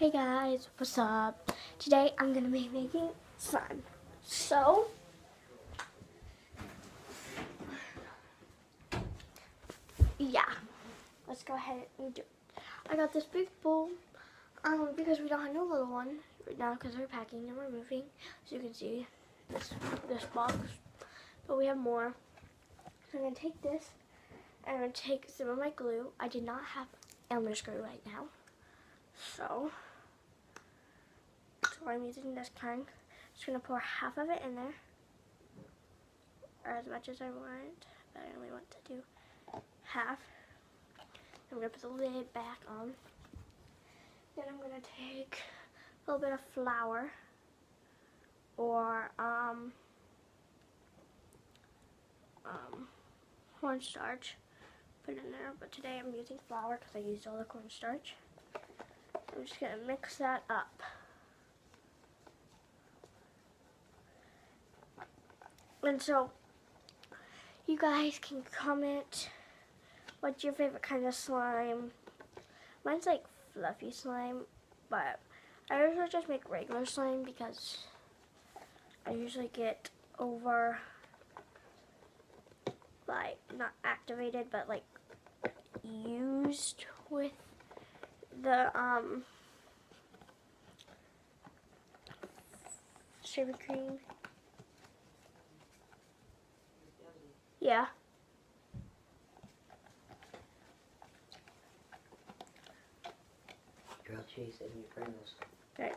Hey guys, what's up? Today I'm gonna be making slime. So, yeah, let's go ahead and do it. I got this big bowl, because we don't have no little one right now because we're packing and we're moving. So you can see this box, but we have more. So I'm gonna take this and I'm gonna take some of my glue. I did not have Elmer's screw right now, so I'm using this kind. Just gonna pour half of it in there, or as much as I want, but I only want to do half. I'm gonna put the lid back on. Then I'm gonna take a little bit of flour or cornstarch, put it in there, but today I'm using flour because I used all the cornstarch. I'm just gonna mix that up. And so you guys can comment what's your favorite kind of slime. Mine's like fluffy slime, but I usually just make regular slime because I usually get over, like, not activated, but like used with the shaving cream. Yeah. Grilled cheese and your Pringles. Okay.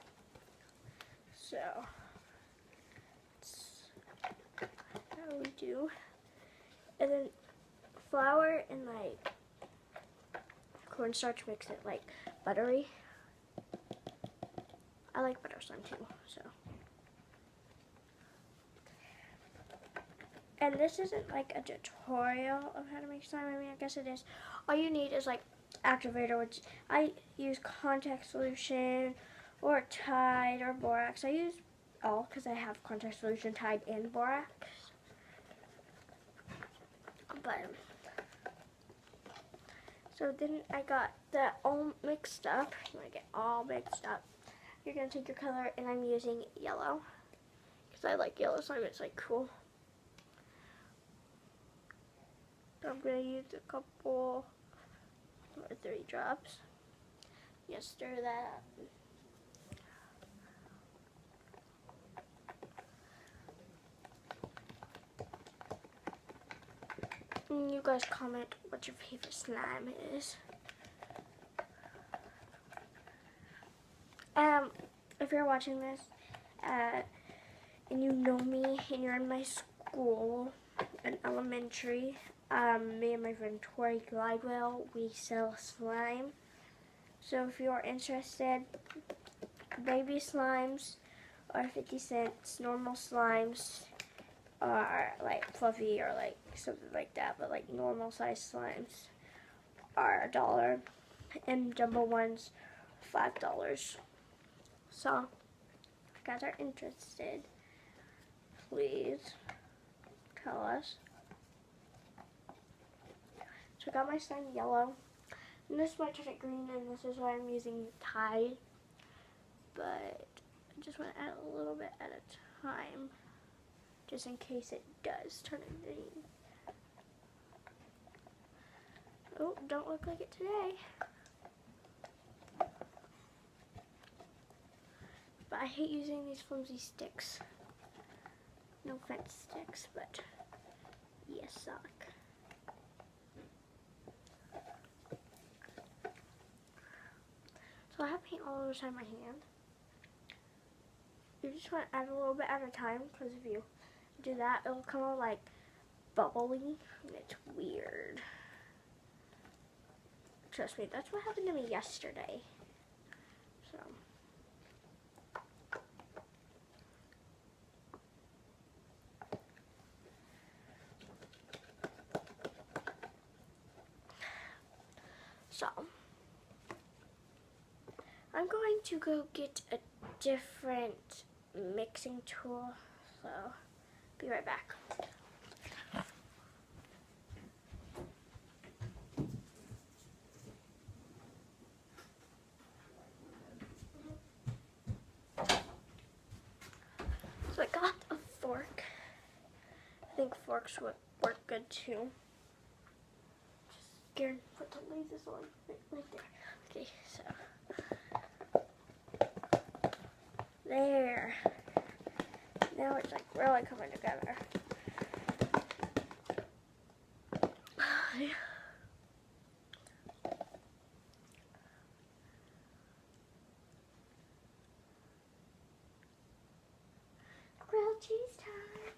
So that's how we do. And then flour and like cornstarch makes it like buttery. I like butter slime too, so. And this isn't like a tutorial of how to make slime. I mean, I guess it is. All you need is like activator, which I use contact solution or Tide or borax. I use all because I have contact solution, Tide, and borax. But so then I got that all mixed up. You want to get all mixed up. You're gonna take your color, and I'm using yellow because I like yellow slime. It's like cool. So I'm gonna use a couple or 3 drops. Just stir that up. And you guys comment what your favorite slime is. If you're watching this and you know me and you're in my school in elementary, me and my friend Tori Glidewell, we sell slime. So if you're interested, baby slimes are 50 cents, normal slimes are like fluffy or like something like that, but like normal size slimes are $1 and jumbo ones $5. So if you guys are interested, please tell us. So I got my slime yellow, and this might turn it green, and this is why I'm using Tide, but I just want to add a little bit at a time, just in case it does turn it green. Oh, don't look like it today. But I hate using these flimsy sticks. No offense, sticks, but yes, suck. So I have paint all over the side of my hand. You just want to add a little bit at a time, because if you do that, it'll come out like bubbly, and it's weird. Trust me, that's what happened to me yesterday. So. I'm going to go get a different mixing tool, so be right back. Clorox would work good too. Just scared to leave this on right there. Okay, so there. Now it's like really coming together. Grilled cheese time.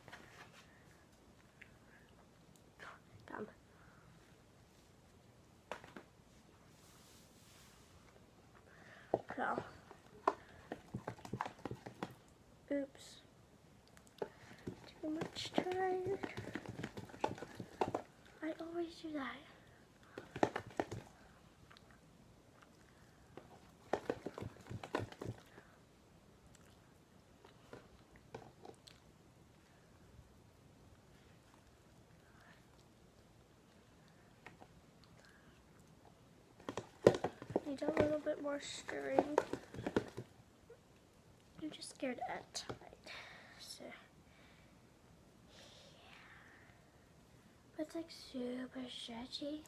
Dumb. So, oops. Too much tired. I always do that. Need a little bit more stirring. I'm just scared at tight. So, yeah. But it's like super stretchy.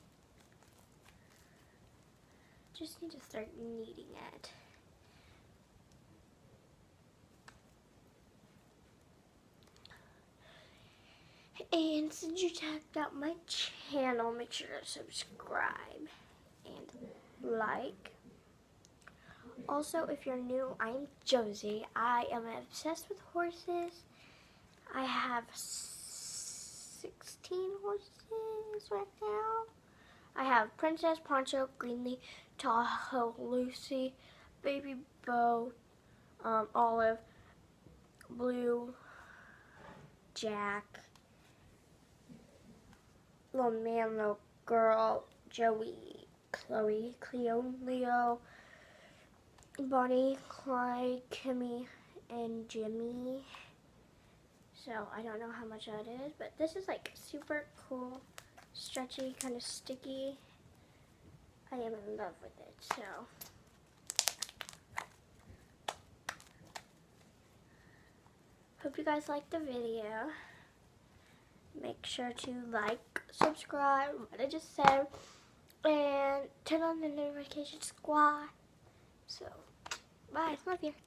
Just need to start kneading it. And since you checked out my channel, make sure to subscribe and like. Also, if you're new, I'm Josie. I am obsessed with horses. I have 16 horses right now. I have Princess, Poncho, Greenlee, Tahoe, Lucy, Baby Bo, Olive, Blue, Jack, Little Man, Little Girl, Joey, Chloe, Cleo, Leo, Bonnie, Clyde, Kimmy, and Jimmy. So I don't know how much that is, but this is like super cool, stretchy, kind of sticky. I am in love with it, so. Hope you guys liked the video. Make sure to like, subscribe, what I just said, and turn on the notification squad. So, bye. Love you.